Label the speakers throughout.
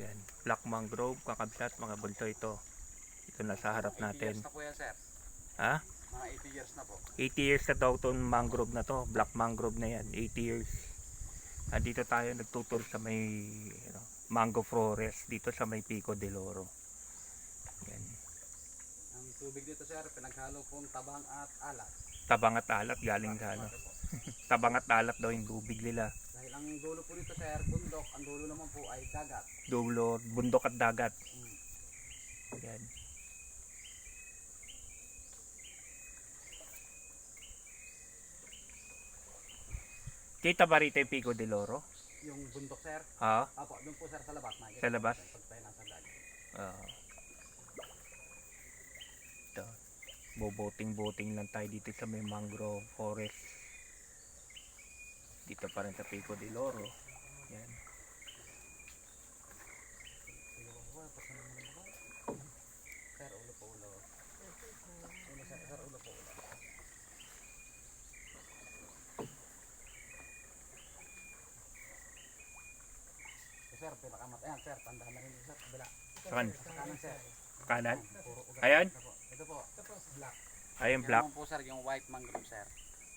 Speaker 1: Yan, black mangrove, kakabsat mga bunso ito. Ito na sa harap
Speaker 2: 80
Speaker 1: natin.
Speaker 2: years na po yan, sir.
Speaker 1: Ha?
Speaker 2: Mga 80 years na po.
Speaker 1: 80 years na daw itong mangrove na to. Black mangrove na yan. 80 years. Dito tayo nagtutur sa may mango forest. Dito sa may Pico del Oro. Yan.
Speaker 2: Ang tubig dito, sir, pinaghalo pong tabang at alat.
Speaker 1: Tabang at alat galing sa ano. Tabang at alat daw yung tubig nila.
Speaker 2: Dahil ang dulo po dito, sir, bundok. Ang dulo naman po ay dagat.
Speaker 1: Dulo, bundok at dagat. Yan. Kita ba rito yung Pico del Oro?
Speaker 2: Yung bundok, sir.
Speaker 1: Ha?
Speaker 2: Apo, doon po, sir, sa labas.
Speaker 1: Sa labas?
Speaker 2: Pag tayo nasa dagat.
Speaker 1: Ito. Boboting-boting lang tayo dito sa may mangrove forest. Dito pa rin sa Pico del Oro. Yan.
Speaker 2: Sir, ulo po ulo. Sir, ulo po ulo. Sir, pinakamat. Ayan, sir, tanda na rin dito, sir. Kabila.
Speaker 1: Saan?
Speaker 2: Sa kanan, sir.
Speaker 1: Kanan?
Speaker 2: Puro ugat.
Speaker 1: Ayan?
Speaker 2: Ito po. Black.
Speaker 1: Ayun,
Speaker 2: Yan
Speaker 1: black.
Speaker 2: naman po, sir, yung white mangrove, sir.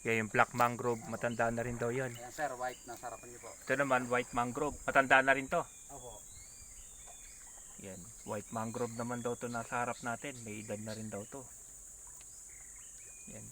Speaker 1: Yan yung black mangrove. Matanda na rin daw yan.
Speaker 2: Ayan, sir, white na sarapan niyo po.
Speaker 1: Ito naman, white mangrove. Matanda na rin to.
Speaker 2: Opo.
Speaker 1: Yan. White mangrove naman daw to nasa harap natin. May edad na rin daw to. Yan.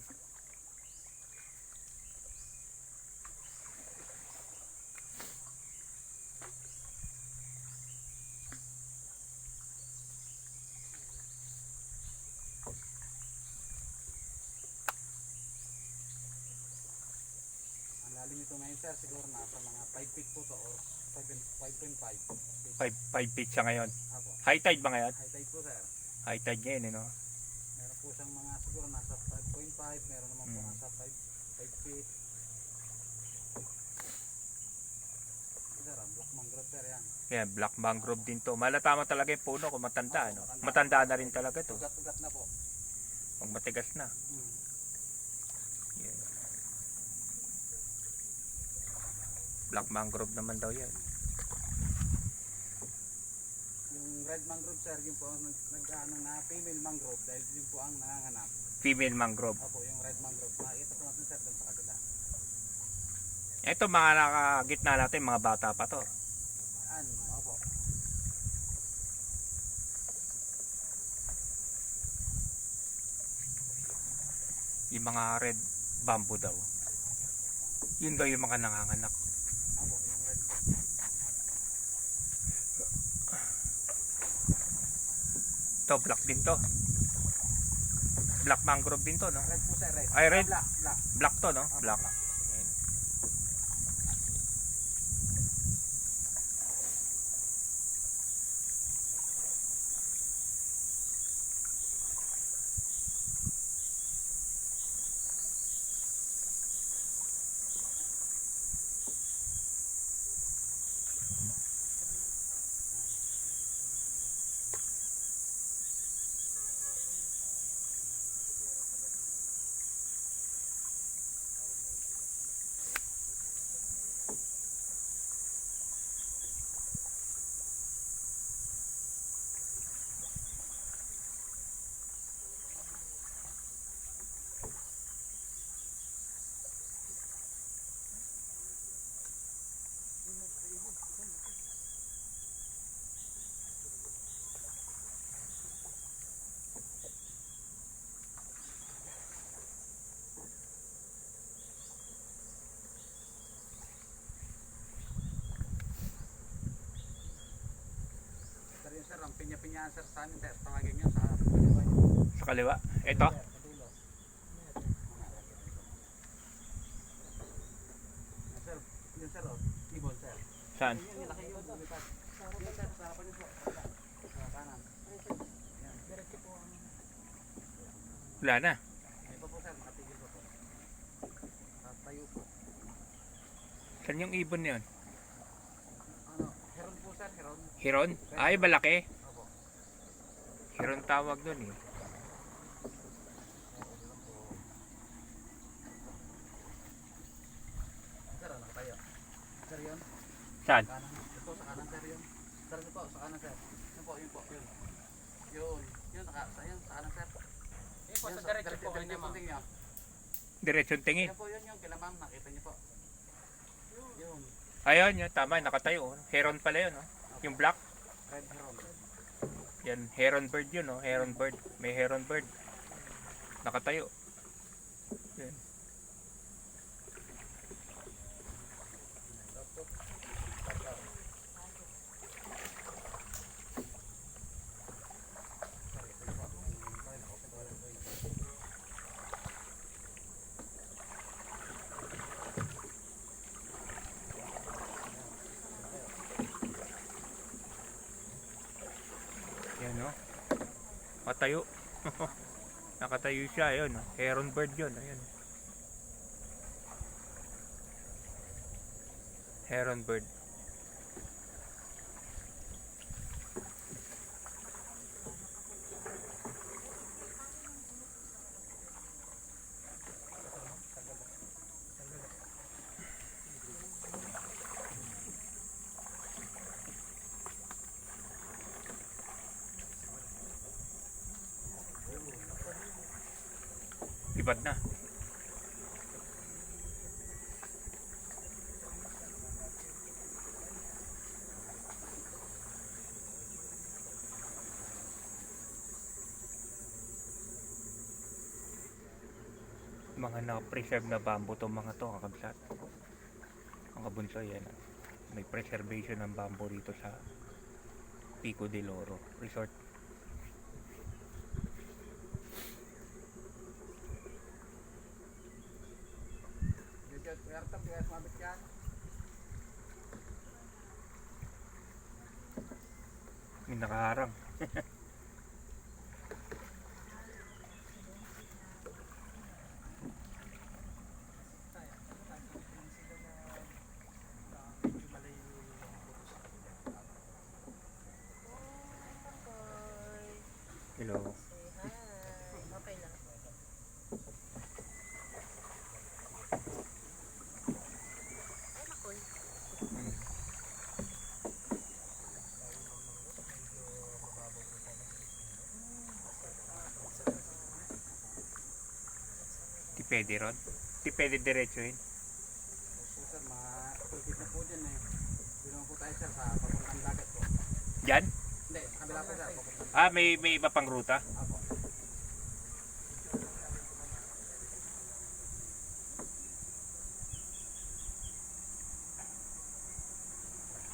Speaker 2: Ang lalim nito ngayon, sir, siguro nasa mga 5 feet po to or 5.5.
Speaker 1: 5 feet siya ngayon.
Speaker 2: Opo.
Speaker 1: High tide ba ngayon?
Speaker 2: High tide po, sir.
Speaker 1: High tide ngayon, no?
Speaker 2: Meron po siyang mga siguro nasa 5.5, meron naman po nasa 5 feet. Sir, ang black mangrove, sir, yan.
Speaker 1: Yan, black mangrove din to. Malatama talaga yung puno kung matanda, no? Matanda na rin talaga to.
Speaker 2: Ugat-ugat na po.
Speaker 1: Pag matigas na. Yan. Black mangrove naman daw yan.
Speaker 2: Yung red mangrove, sir, yun po ang nag-ano na female mangrove dahil yun po ang nanganganak.
Speaker 1: Female mangrove.
Speaker 2: Opo, yung red mangrove. Makikita po natin, sir, doon sa kabila.
Speaker 1: Ito mga nakagitna natin, mga bata pa to.
Speaker 2: Opo.
Speaker 1: Yung mga red bamboo daw. Yun daw yung mga nanganganak.
Speaker 2: Opo, yung red.
Speaker 1: Ito, black din to. Black mangrove din to, no?
Speaker 2: Red po, sir, red.
Speaker 1: Ay, red.
Speaker 2: Black, black.
Speaker 1: Black to, no?
Speaker 2: Opo,
Speaker 1: Black.
Speaker 2: black.
Speaker 1: Ayan.
Speaker 2: Sir, yun, sir, ang pinya-pinyaan, sir, sa amin, sir. Tawagin nyo sa
Speaker 1: Sa kaliwa. Ito.
Speaker 2: Sir, sa dulo. Sir, yun, sir, oh. Ibon, sir.
Speaker 1: Saan?
Speaker 2: Yun, laki yun. Lumipad. Yun, sir, sa harapan niyo po. Sa kanan. Yan. Diretso po ang...
Speaker 1: Wala na.
Speaker 2: Ay pa po, sir, makatigil po po. Tayo po.
Speaker 1: Saan yung ibon na yun?
Speaker 2: Ano, heron po, sir, heron.
Speaker 1: Hiron? Ay, malaki.
Speaker 2: Opo.
Speaker 1: Hiron tawag dun eh.
Speaker 2: Sir, ano tayo? Sir, yun.
Speaker 1: Saan?
Speaker 2: Kanan. Ito, sa kanan, sir, yun. Sir, ito po, sa kanan sir. Yun po, yun po, yun. Yun, yun, yun, sa kanan sir.
Speaker 3: Yun po, sa diretso po kayo naman.
Speaker 2: Niyo.
Speaker 1: Diretsyon tingin.
Speaker 2: Yan po, yun yung kila ma'am, nakita niyo po. Yun,
Speaker 1: Ayun, yun, tama, nakatayo. Oh. Heron pala yun, oh. Yung black.
Speaker 2: red heron.
Speaker 1: Yan, heron bird yun, oh. Heron bird. May heron bird. Nakatayo. Yan. Yan, oh. Nakatayo. Nakatayo siya, ayun, oh. Heron bird yun, ayun. Heron bird. Ibad na. Mga na-preserve na bamboo to mga to, kakabsat. Ang kabunso yan. May preservation ng bamboo dito sa Pico del Oro Resort.
Speaker 2: Yun, pwerta, pwerta, mabit yan.
Speaker 1: May nakaharang. Hello.
Speaker 3: Okay lang. Ay, nakoy.
Speaker 1: Di pwede ron? Di pwede diretso yun?
Speaker 2: So sir, makikita po dyan eh. Dito naman po tayo sir sa papuntang dagat po.
Speaker 1: Diyan?
Speaker 2: Hindi, sa kabila po sir, papuntang
Speaker 1: Ah, may iba pang ruta?
Speaker 2: Apo.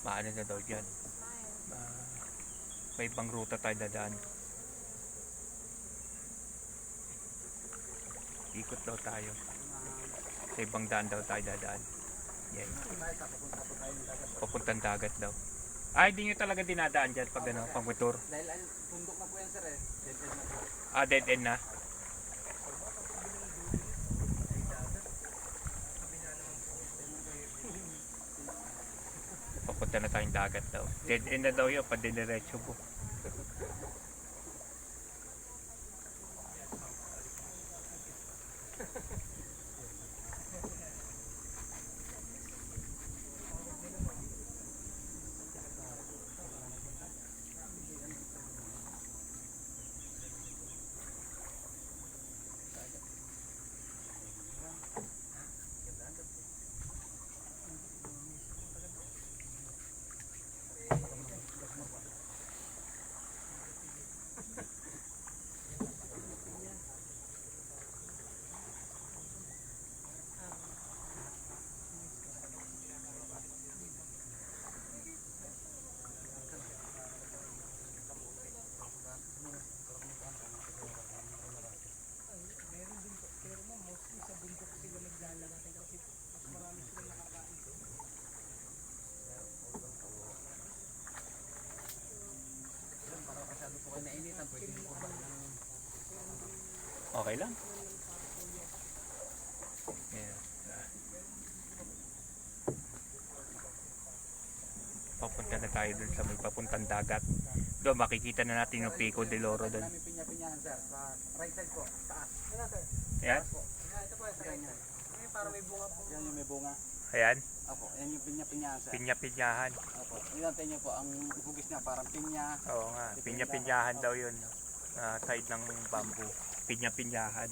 Speaker 1: Maano na daw dyan? May ibang ruta tayo dadaan. Ikot daw tayo. Sa ibang daan daw tayo dadaan. Yan.
Speaker 2: Tayo sa papunta po tayo ng dagat.
Speaker 1: Papuntang dagat daw. Ay, di nyo talaga dinadaan dyan pag ano, pag motor.
Speaker 2: Dahil bundok na po yan sir eh. Dead end na po.
Speaker 1: Ah, dead end na. Papunta na tayong dagat daw. Dead end na daw yun, pa diniretso po. Okay lang. Yeah. Papunta na tayo dun sa may papuntang dagat. Doon makikita na natin yung Pico del Oro dun.
Speaker 2: Namin pinya-pinyahan sir. Sa right side po. Taas. Ano sir?
Speaker 1: Ayan.
Speaker 2: Ito po sa right side. Para may bunga po. Yan yung may bunga.
Speaker 1: Ayan.
Speaker 2: Opo, yan yung pinya-pinyahan sir.
Speaker 1: Pinya-pinyahan.
Speaker 2: Opo, yun niyo po, ang hugis niya parang pinya.
Speaker 1: Oo nga, pinya-pinyahan daw yun. Side ng bamboo. Pinya-pinyahan.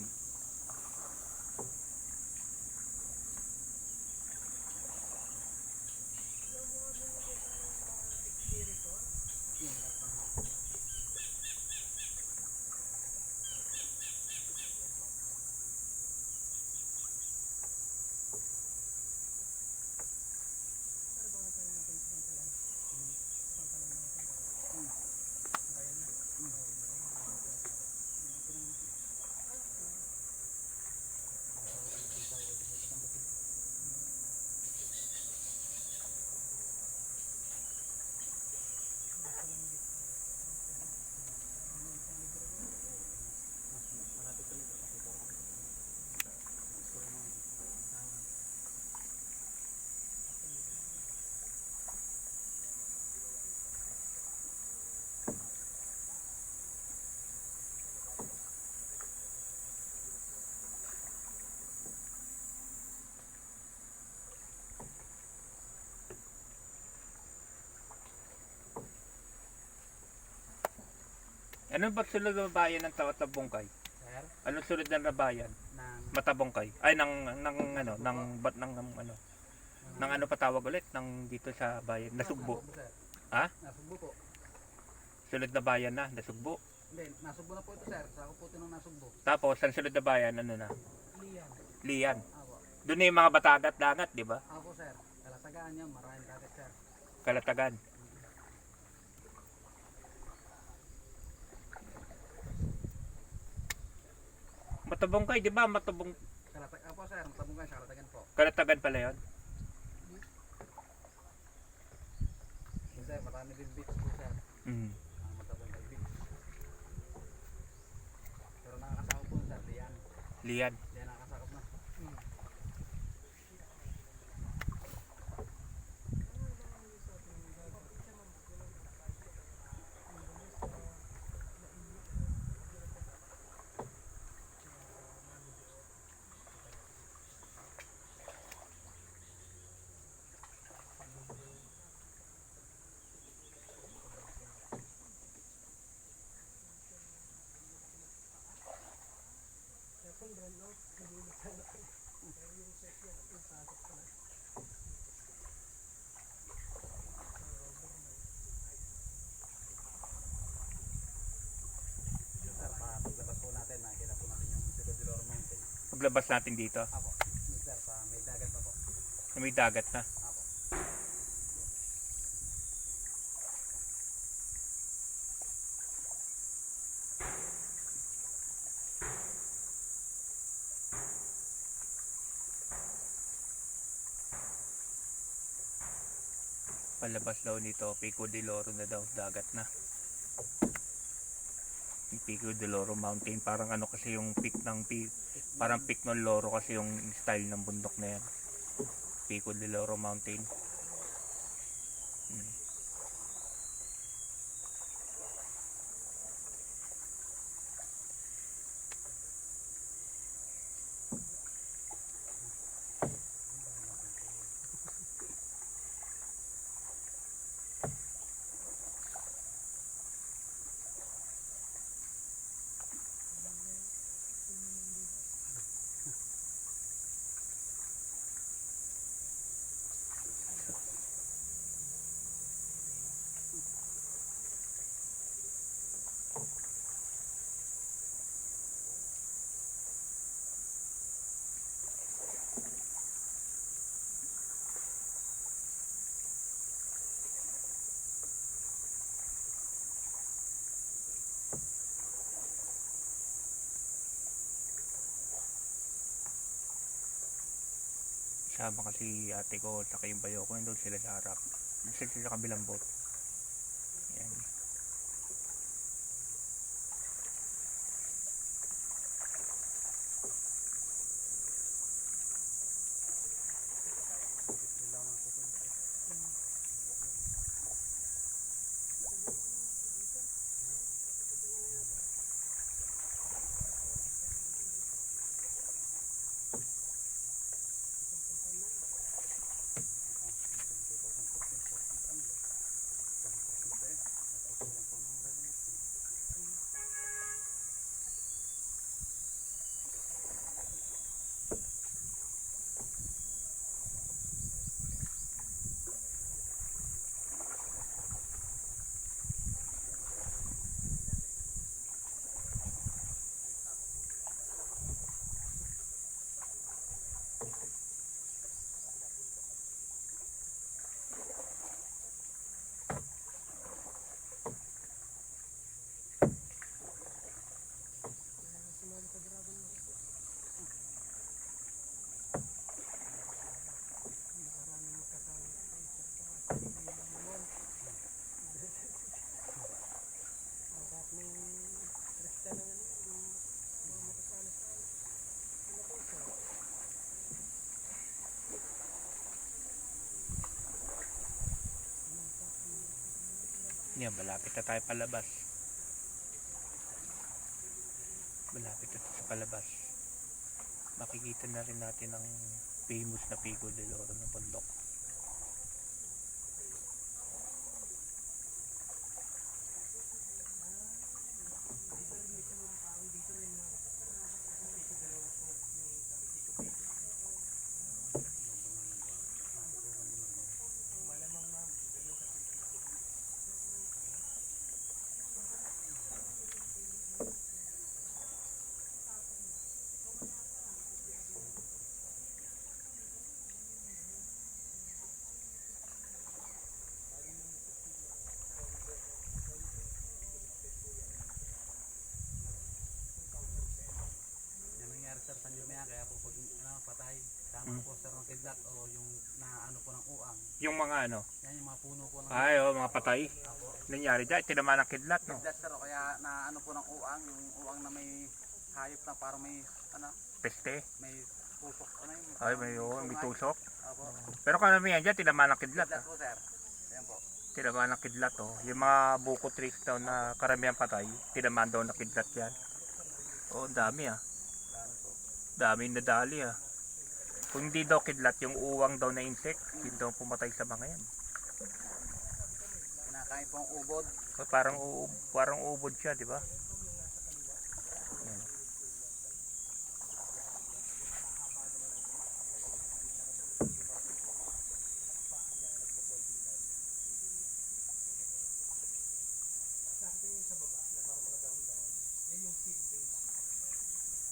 Speaker 1: Ano ba sunod na bayan ng Matabongkay?
Speaker 2: Sir,
Speaker 1: Anong sunod na bayan?
Speaker 2: ng
Speaker 1: Matabongkay. Ay ng ano patawag ulit ng dito sa bayan Nasugbo.
Speaker 2: Nasugbo, sir.
Speaker 1: Ha?
Speaker 2: Nasugbo po.
Speaker 1: Sunod na bayan na Nasugbo.
Speaker 2: Hindi, nasugbo na po ito sir. Sa ako po ito nung nasugbo.
Speaker 1: Tapos ang sunod na bayan ano na?
Speaker 2: Liyan.
Speaker 1: Lian.
Speaker 2: Apo.
Speaker 1: Doon na yung mga batagat dangat, di ba?
Speaker 2: Apo sir. Kalatagaan niya, maraming dagat sir.
Speaker 1: Kalatagan. Matabongkay, di ba?
Speaker 2: Apo sir, matabunggan siya, kalatagan po.
Speaker 1: Kalatagan pala yun.
Speaker 2: Sir, marami din beach po sir.
Speaker 1: Mm.
Speaker 2: Ang matabungkay beach. Pero nakakasakop po sir, Liyan.
Speaker 1: Lian.
Speaker 2: Liyan nakakasakop na. Sir, paglabas po natin, nakikita po natin yung Sigodiloro Mountain.
Speaker 1: Paglabas natin dito,
Speaker 2: Apo. Sir, sa may dagat pa po.
Speaker 1: may dagat na.
Speaker 2: Apo.
Speaker 1: Palabas daw nito, Pico de Loro na daw, dagat na. Yung Pico de Loro Mountain, parang ano kasi yung parang peak ng Loro kasi yung style ng bundok na yan. Pico de Loro Mountain. Hmm. Sama kasi ate ko at yung bayo ko, doon sila sa harap. Doon sila sa kabilang boat. Yan. Yan, malapit na tayo palabas. Malapit na sa palabas. Makikita na rin natin ang famous na Pico del Oro ng bundok.
Speaker 2: Yan nangyari sir sa Jumaya, kaya po pag patay, tama po sir ng kidlat o yung naano po ng uang.
Speaker 1: Yung mga ano,
Speaker 2: Yan yung mga puno po ng
Speaker 1: mga patay.
Speaker 2: Apo.
Speaker 1: Nangyari dyan, tinamaan ng kidlat, no?
Speaker 2: Kidlat sir, o kaya naano po ng uang, yung uang na may hayop na parang may
Speaker 1: Peste.
Speaker 2: may tusok yung
Speaker 1: Ay, may tusok.
Speaker 2: Apo.
Speaker 1: Pero karamihan dyan, tinamaan ng kidlat.
Speaker 2: Kidlat po sir. Yan po.
Speaker 1: Tinamaan ng kidlat, oh. Yung mga buko trees daw na karamihan patay, tinamaan daw ng kidlat yan. Oh, ang dami ah.
Speaker 2: Lalo po.
Speaker 1: Daming nadali ah. Kung hindi daw kidlat, yung uwang daw na insect, yun daw pumatay sa mga yan.
Speaker 2: Kinakain po ang ubod.
Speaker 1: Oh, parang ubod siya, di ba? Yan.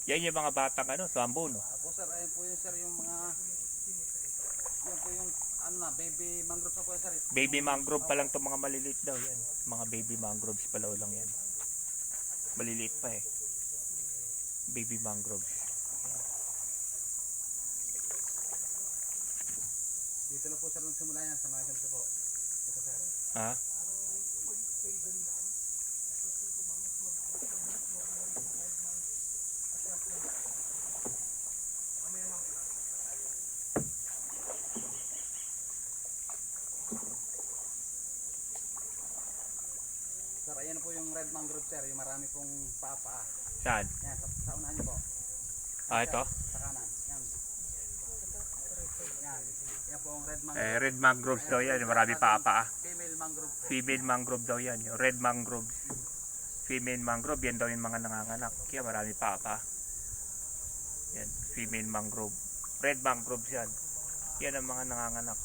Speaker 1: Yan yung mga batang sambo, no?
Speaker 2: Apo sir, ayun po yun sir yung mga yan po yung baby mangrove na po yun sir.
Speaker 1: Baby mangrove pa lang to, mga maliliit daw yan. Mga baby mangroves pa lang yan. Maliliit pa eh. Baby mangroves.
Speaker 2: Dito na po sir nagsimula yan sa mga ganito po. Ito sir.
Speaker 1: Ha?
Speaker 2: Sir, ayan po yung red mangrove sir, yung marami pong paa.
Speaker 1: Saan?
Speaker 2: Yan, sa unahan niyo po.
Speaker 1: Ah, ito?
Speaker 2: Sa kanan. Yan. Yan. Yan po ang red mangrove.
Speaker 1: Red mangroves daw yan. Marami pa.
Speaker 2: Female mangrove po.
Speaker 1: Female mangrove daw yan. Yung red mangrove. Female mangrove, yan daw yung mga nanganganak. Kaya marami pa. Yan, female mangrove. Red mangroves yan. Yan ang mga nanganganak.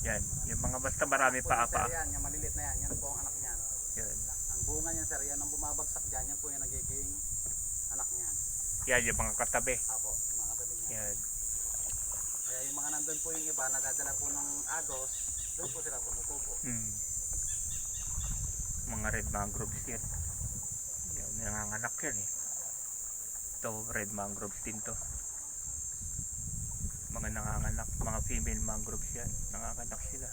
Speaker 1: Yan. Yung mga basta marami pa.
Speaker 2: Sir, yan, yung malilit na yan. Yan po ang anak niyan.
Speaker 1: Yan.
Speaker 2: Ang bunga niyan sir, yan ang bumabagsak dyan. Yan po yung nagiging anak niyan.
Speaker 1: Yan, yung mga katabi.
Speaker 2: Apo, yung mga katabi niyan.
Speaker 1: Yan.
Speaker 2: Kaya yung mga nandun po yung iba, nadadala po ng agos, doon po sila tumutubo.
Speaker 1: Mga red mangroves yan. Yan, nanganganak yan eh. Ito, red mangroves din to. Mga nanganganak, mga female mangroves yan. Nanganganak sila.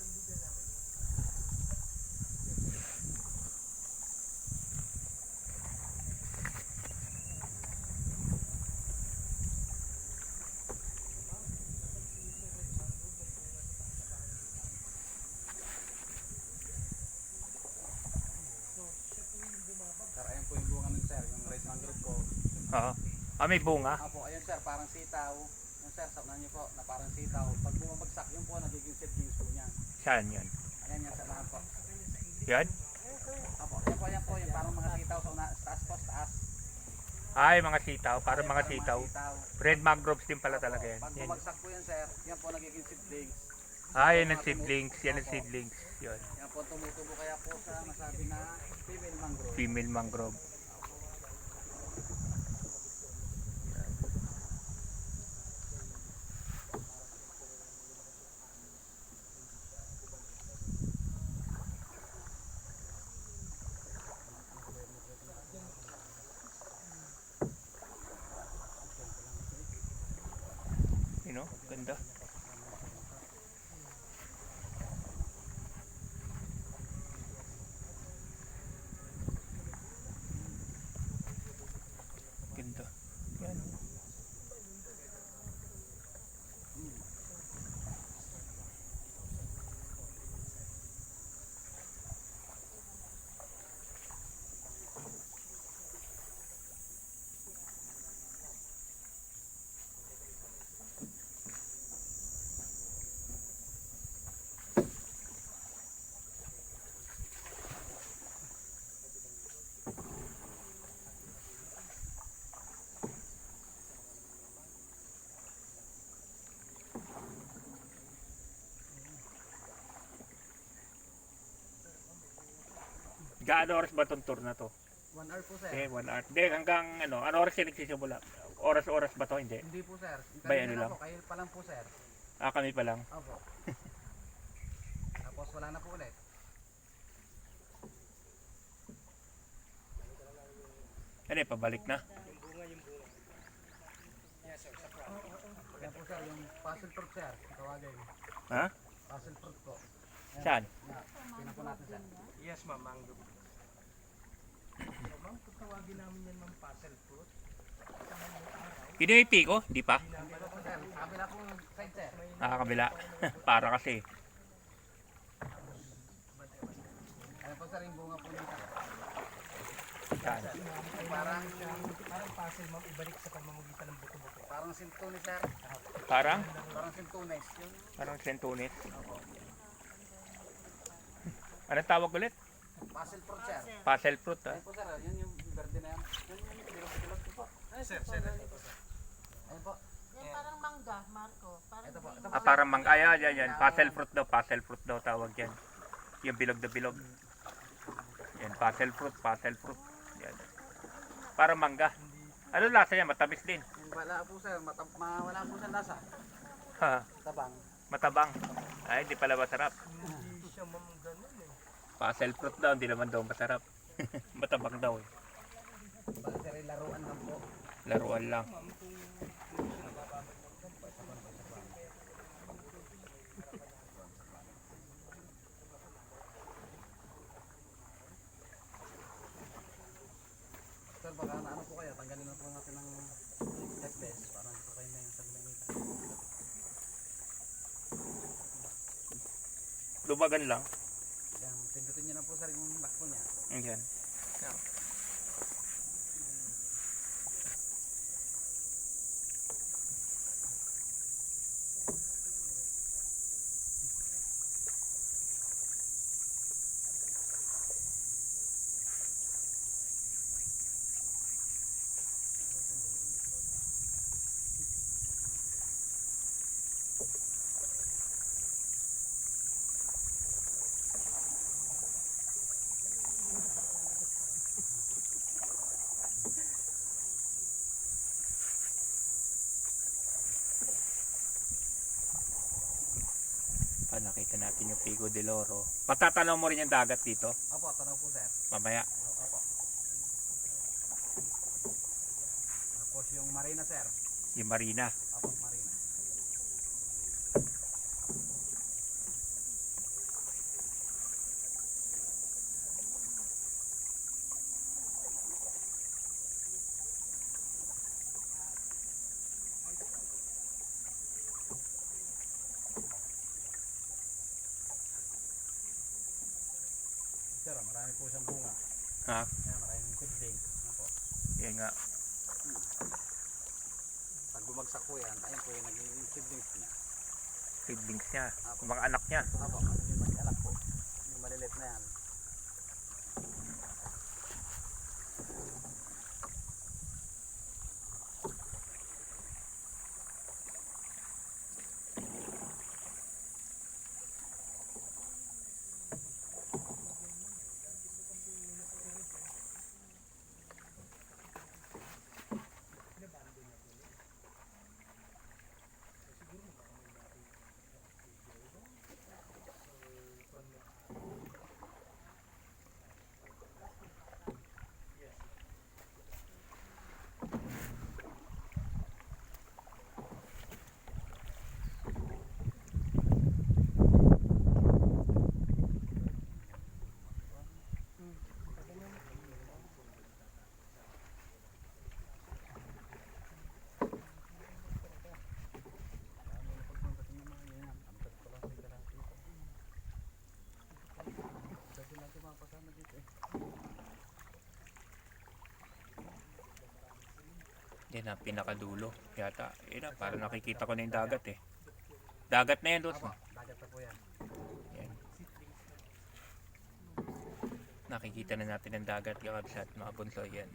Speaker 2: Sir, ayun po yung bunga nun sir, yung red mangrove ko.
Speaker 1: Oo. May bunga.
Speaker 2: Apo, ayun sir, parang sitaw. Yung sir, sabnan niyo po, na parang sitaw. Pag bumabagsak yun po, nagiging seedlings po niya.
Speaker 1: Saan yan?
Speaker 2: Ayan yan sa lahat po.
Speaker 1: Yan?
Speaker 2: Apo, yan po, yung parang mga sitaw sa taas po, sa taas.
Speaker 1: Ay, mga sitaw. Parang
Speaker 2: Ayan,
Speaker 1: mga sitaw. Red mangroves din pala talaga yan.
Speaker 2: Pag
Speaker 1: Yan.
Speaker 2: bumagsak po yan sir, yan po nagiging seedlings.
Speaker 1: Yan ang seedlings. Yan ang seedlings. Yun.
Speaker 2: Yan po tumutubo kaya po sa masabi na female mangrove.
Speaker 1: Female mangrove. Ganda. Gaano oras ba itong tour na to?
Speaker 2: 1 hour po, sir.
Speaker 1: Okay, 1 hour. Hindi, hanggang ano oras yung nagsisimula? Oras-oras ba to? Hindi.
Speaker 2: Hindi po, sir.
Speaker 1: Bay, ano
Speaker 2: Kanina
Speaker 1: lang?
Speaker 2: po, kayo pa lang po, sir.
Speaker 1: Kami pa lang.
Speaker 2: Opo. Tapos wala na po ulit.
Speaker 1: Ano eh, pabalik na?
Speaker 2: Yan po, sir, yung puzzle fruit, sir. Tawagin.
Speaker 1: Ha?
Speaker 2: Puzzle fruit po. Ayan.
Speaker 1: Saan?
Speaker 2: Tingnan po natin, sir.
Speaker 3: Yes, ma'am, mango. Ma'am, kung tawagin namin yan, ma'am, puzzle fruit.
Speaker 1: Hindi may piko? Hindi pa?
Speaker 2: Hindi po, sir. Kabila po yung side, sir.
Speaker 1: Nakakabila. Para kasi.
Speaker 2: Ayan po, sir, yung bunga po nito.
Speaker 1: Saan?
Speaker 2: Parang puzzle, ma'am, ibalik sa pamamagitan ng buto-buto. Parang sintunis, sir.
Speaker 1: Parang?
Speaker 2: Parang sintunis.
Speaker 1: Parang sentunis. Anong tawag ulit?
Speaker 2: Puzzle fruit, sir.
Speaker 1: Puzzle fruit ha?
Speaker 2: Ayan po, sir. Yan yung verde na yan. Yan yung bilog-bilog po.
Speaker 3: Ay, sir.
Speaker 2: Ayan po.
Speaker 4: Yan parang mangga, Marco. Parang
Speaker 2: Ito po. Ito po,
Speaker 1: Ah,
Speaker 2: sir.
Speaker 1: parang yan. Puzzle fruit daw. Puzzle fruit daw tawag yan. Yung bilog na bilog. Yan, puzzle fruit. Yan. Parang mangga. Ano lasa niya? Matamis din.
Speaker 2: Yung wala po, sir. Wala po sa lasa.
Speaker 1: Ha,
Speaker 2: Tabang.
Speaker 1: matabang. Ay, hindi pala masarap.
Speaker 3: Hindi siya, ma'am, ganun eh.
Speaker 1: Puzzle fruit daw, hindi naman daw masarap. Matabang daw eh.
Speaker 2: Bali, sir, yung laruan lang po.
Speaker 1: Laruan lang.
Speaker 2: Sir, baka na ano po kayo, tanggalin na po natin ng headbest para hindi po kayo may salinita.
Speaker 1: Lubagan lang.
Speaker 2: Yan, pindutin niyo na po, sir, yung lock po niya.
Speaker 1: Yan. Nakita natin yung Pico del Oro. Patatanaw mo rin yung dagat dito.
Speaker 2: Opo, tanaw po, sir.
Speaker 1: Mamaya.
Speaker 2: Opo. Tapos yung marina, sir.
Speaker 1: Yung marina.
Speaker 2: Opo, marina. Sir, marami po siyang bunga.
Speaker 1: Ha?
Speaker 2: Yan, maraming seedling. Ano po?
Speaker 1: Yan nga.
Speaker 2: Pag bumagsak po yan, ayun po yung naging seedlings niya.
Speaker 1: Siblings niya. Mga anak niya.
Speaker 2: Opo, yung mag-alak po. Yung malilit na yan.
Speaker 1: Yan ang pinakadulo. Yata. Yan para nakikita ko na yung dagat eh. Dagat na yan doon.
Speaker 2: Opo, dagat na po yan.
Speaker 1: Yan. Nakikita na natin ang dagat kakabsat mga bunso. Yan.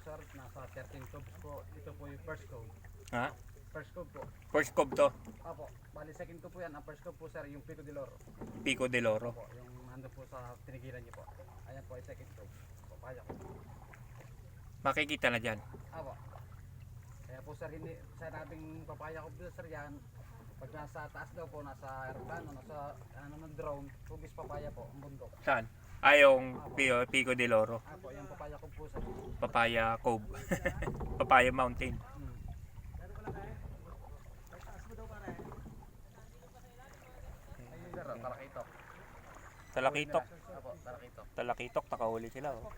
Speaker 2: sir, nasa 13 cubes po. Ito po yung first cube.
Speaker 1: Ha?
Speaker 2: First cube po.
Speaker 1: First cob to.
Speaker 2: Apo, bali second cube po yan. Ang first cube po sir, yung Pico de Loro.
Speaker 1: Pico de Loro.
Speaker 2: Apo, yung ando po sa tinigilan niyo po. Ayan po ay second cube. Papaya ko.
Speaker 1: Makikita na dyan.
Speaker 2: Apo. Kaya po sir, hindi sinabing papaya ko po sir yan. Pag nasa taas daw po, nasa aeroplano, nasa ng drone, hugis papaya po, ang bundok.
Speaker 1: Saan? Yung Pico de Loro.
Speaker 2: Apo, yung papaya ko po sir.
Speaker 1: Papaya Cove. Papaya Mountain.
Speaker 2: Ayun sir, talakitok.
Speaker 1: Talakitok.
Speaker 2: Apo, talakitok.
Speaker 1: Talakitok, nakahuli sila. Oh.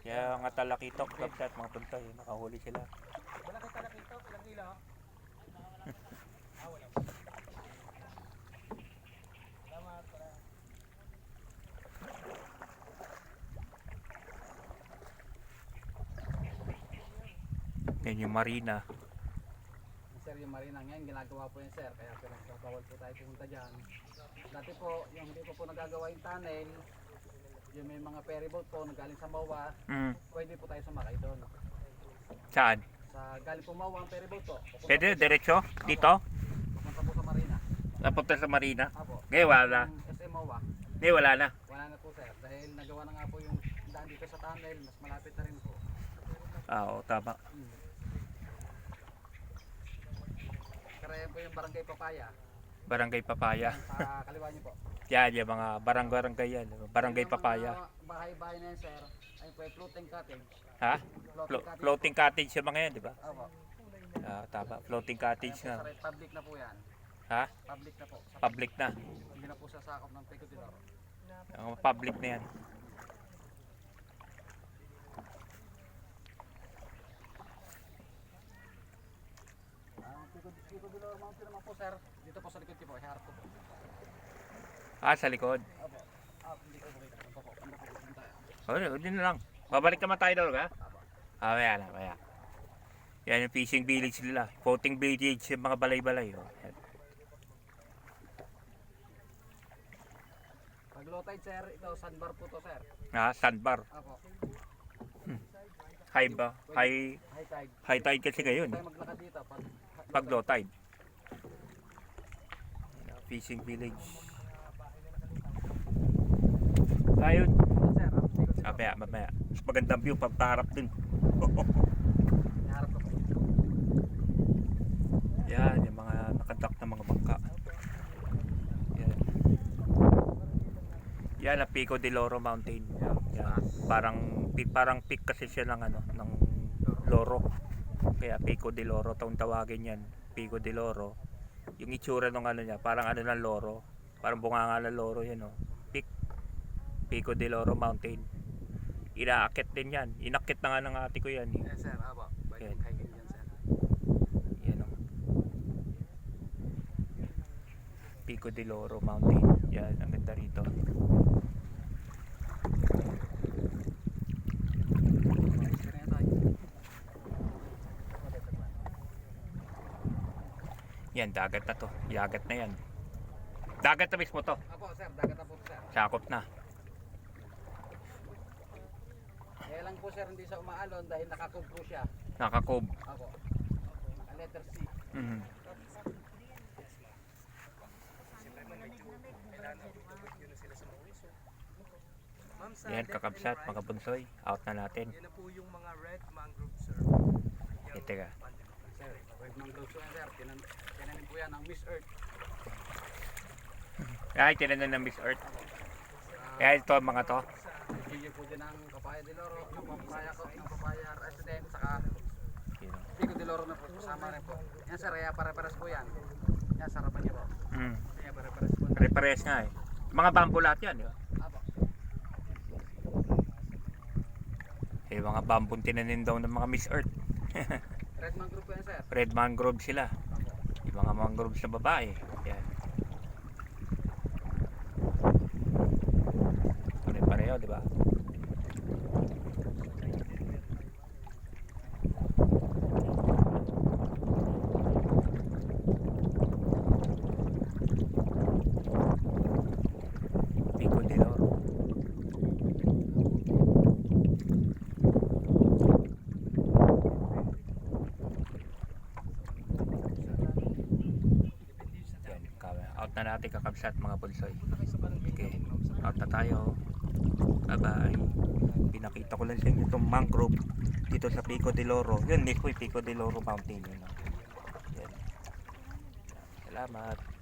Speaker 1: Kaya nga talakitok, kapsat, mga puntoy, nakahuli sila.
Speaker 3: Wala kang talakito, ilang kilo?
Speaker 1: Yan yung marina.
Speaker 2: Sir, yung marina ngayon, ginagawa po yan sir. Kaya pinagbabawal po tayo pumunta dyan. Dati po, yung hindi po nagagawa yung tunnel, yung may mga ferry boat po, nagaling sa Mawa, pwede po tayo sumakay doon.
Speaker 1: Saan?
Speaker 2: Sa galing po Mawa ang ferry boat po.
Speaker 1: Pwede, diretso? Dito?
Speaker 2: Pumunta po sa marina.
Speaker 1: Napunta sa marina?
Speaker 2: Apo.
Speaker 1: Ngayon wala na.
Speaker 2: Yung SM Mawa,
Speaker 1: Ngayon wala na.
Speaker 2: wala na po sir. Dahil nagawa na nga po yung daan dito sa tunnel, mas malapit na rin po.
Speaker 1: Oo, tama.
Speaker 2: Kaya po yung Barangay Papaya,
Speaker 1: Barangay Papaya.
Speaker 2: sa kaliwa niyo po.
Speaker 1: Yan, yung mga barangay yan. Barangay
Speaker 2: Yung mga
Speaker 1: Papaya.
Speaker 2: bahay-bahay na yan sir, ay po ay floating cottage.
Speaker 1: Ha?
Speaker 2: Floating cottage
Speaker 1: Floating cottage yung mga yan, di ba?
Speaker 2: po. Apo.
Speaker 1: Tama. Floating cottage
Speaker 2: Ayan po,
Speaker 1: na.
Speaker 2: sir, public na po yan.
Speaker 1: Ha?
Speaker 2: Public na po.
Speaker 1: Public na.
Speaker 2: Hindi na po sasakop ng Pico de Loro.
Speaker 1: Ang public na yan.
Speaker 2: Ang Pico de Loro Mountain naman po sir, dito po sa likod ko po, iharap ko po.
Speaker 1: Sa likod.
Speaker 2: Apo. Hindi ko makita. Ano po? Ano po? Punta tayo.
Speaker 1: Hindi na lang. Babalik naman tayo doon, ha? Maya na, maya. Yan yung fishing village nila. Floating village yung mga balay-balay. Oh. Yan.
Speaker 2: Pag low tide sir, ito sandbar po to sir.
Speaker 1: Sandbar.
Speaker 2: Apo.
Speaker 1: High ba? High
Speaker 2: High tide.
Speaker 1: tide kasi ngayon.
Speaker 2: Tayo maglakad dito
Speaker 1: Pag low tide. Yan, fishing village. Ayun.
Speaker 2: Sir, ang Pico de Loro.
Speaker 1: Mamaya. Mas magandang view pag paharap dun.
Speaker 2: Iharap ko po.
Speaker 1: Yan, yung mga nakadak na mga bangka. Yan. Yan ang Pico de Loro Mountain. Yan. Parang peak kasi siya ng ng Loro. Kaya Pico de Loro tong tawagin yan. Pico de Loro. Yung itsura ng niya, parang ng loro. Parang bunganga ng loro yan, oh. Peak. Pico de Loro Mountain. Inaakit din yan. Inakit na nga ng ate ko yan, eh.
Speaker 2: Yes sir, apo. Pwede
Speaker 1: Yan.
Speaker 2: hiking dyan sir.
Speaker 1: Yan, oh. Pico de Loro Mountain. Yan, ang ganda rito.
Speaker 2: Kaya tayo.
Speaker 1: Yan, dagat na to. Dagat na yan. Dagat na mismo to.
Speaker 2: Apo sir, dagat na po sir.
Speaker 1: Sakop na.
Speaker 2: Kaya lang po sir, hindi siya umaalon dahil nakakog po siya.
Speaker 1: Nakakob.
Speaker 2: Apo. Ang letter C.
Speaker 1: Mhm.
Speaker 3: Ma'am, sa
Speaker 1: Yan,
Speaker 3: Left
Speaker 1: kakabsat,
Speaker 3: and
Speaker 1: mga bunsoy. Out na natin.
Speaker 3: Yan na po yung mga red mangrove, sir.
Speaker 1: Ito ka.
Speaker 2: Sir, red mangrove po yan sir. Tinanim po yan ng Miss Earth.
Speaker 1: Ay, tinanan ng Miss Earth. Kaya ito, mga to.
Speaker 2: Bigyan po din ng papaya de Loro, ng papaya ko, ng papaya resident, saka
Speaker 1: Yan.
Speaker 2: Pico de Loro na po, kasama rin po. Yan sir, kaya pare-pares po yan. Yan, sarapan niyo po.
Speaker 1: Mm.
Speaker 2: Kaya pare-pares po.
Speaker 1: Pare-pares nga eh. Mga bamboo lahat yan, di ba?
Speaker 2: Apo.
Speaker 1: Eh, mga bamboo tinanin daw ng mga Miss Earth.
Speaker 2: Red mangrove po yan sir.
Speaker 1: Red mangrove sila.
Speaker 2: Apo.
Speaker 1: Yung mga mangroves na babae. Yan. Pare-pareho, di ba? Pico de Loro. Ingat mga pulsoy.
Speaker 3: Punta kayo sa barangay
Speaker 1: Okay.
Speaker 3: namin, ma'am, sir.
Speaker 1: Out na tayo. Bye-bye. Pinakita ko lang sa inyo itong mangrove dito sa Pico de Loro. Yun, mismo yung Pico de Loro Mountain. Yun, no? Yan. Salamat.